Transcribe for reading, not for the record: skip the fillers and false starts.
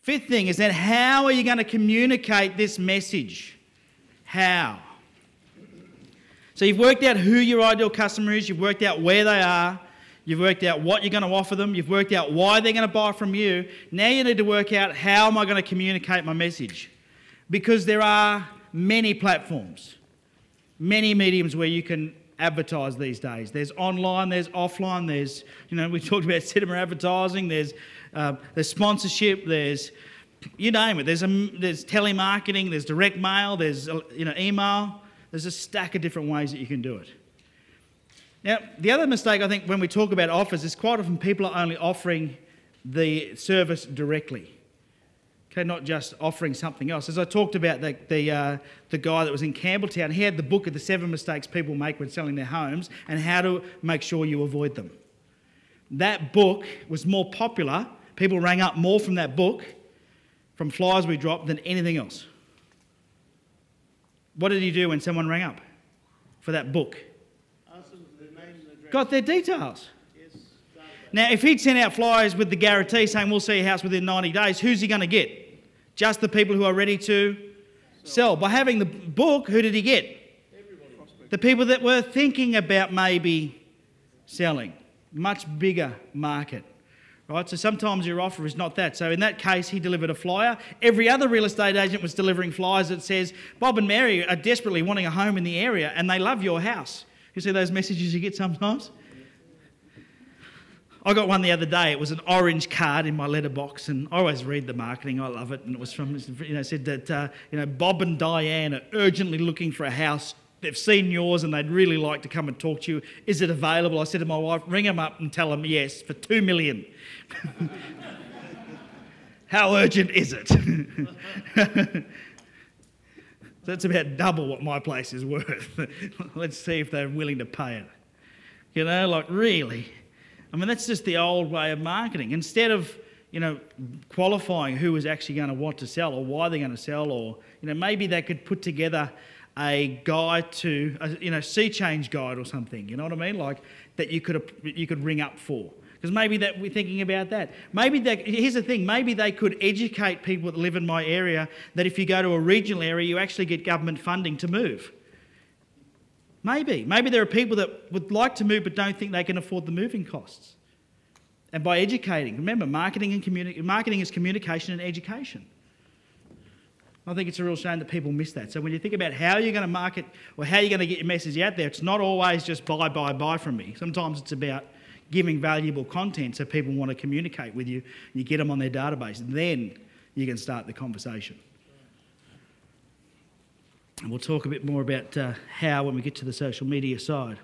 Fifth thing is then, how are you going to communicate this message? How? So you've worked out who your ideal customer is, you've worked out where they are, you've worked out what you're going to offer them, you've worked out why they're going to buy from you. Now you need to work out, how am I going to communicate my message? Because there are many platforms, many mediums where you can advertise these days. There's online, there's offline, there's, we talked about cinema advertising, there's sponsorship, there's, you name it. There's telemarketing, there's direct mail, there's, email. There's a stack of different ways that you can do it. Now, the other mistake I think when we talk about offers is quite often people are only offering the service directly. Okay, not just offering something else. As I talked about the guy that was in Campbelltown, he had the book of the 7 mistakes people make when selling their homes and how to make sure you avoid them. That book was more popular. People rang up more from that book, from flyers we dropped, than anything else. What did he do when someone rang up for that book? Asked them for their name and address. Got their details. Yes. Now, if he'd sent out flyers with the guarantee saying we'll see your house within 90 days, who's he going to get? Just the people who are ready to sell. By having the book, who did he get? Everybody. The people that were thinking about maybe selling. Much bigger market. Right? So sometimes your offer is not that. So in that case, he delivered a flyer. Every other real estate agent was delivering flyers that says, Bob and Mary are desperately wanting a home in the area and they love your house. You see those messages you get sometimes? I got one the other day. It was an orange card in my letterbox, and I always read the marketing. I love it. And it was from, said that, Bob and Diane are urgently looking for a house. They've seen yours and they'd really like to come and talk to you. Is it available? I said to my wife, ring them up and tell them yes, for $2 million. How urgent is it? That's about double what my place is worth. Let's see if they're willing to pay it. Really. I mean, that's just the old way of marketing. Instead of, qualifying who is actually going to want to sell or why they're going to sell, or, maybe they could put together a guide to, sea change guide or something, you know what I mean? Like that you could ring up for. Because maybe that we're thinking about that. Here's the thing, maybe they could educate people that live in my area that if you go to a regional area, you actually get government funding to move. Maybe there are people that would like to move but don't think they can afford the moving costs. And by educating, remember, marketing is communication and education. I think it's a real shame that people miss that. So when you think about how you're going to market or how you're going to get your message out there, it's not always just buy from me. Sometimes it's about giving valuable content so people want to communicate with you and you get them on their database. Then you can start the conversation. And we'll talk a bit more about how when we get to the social media side.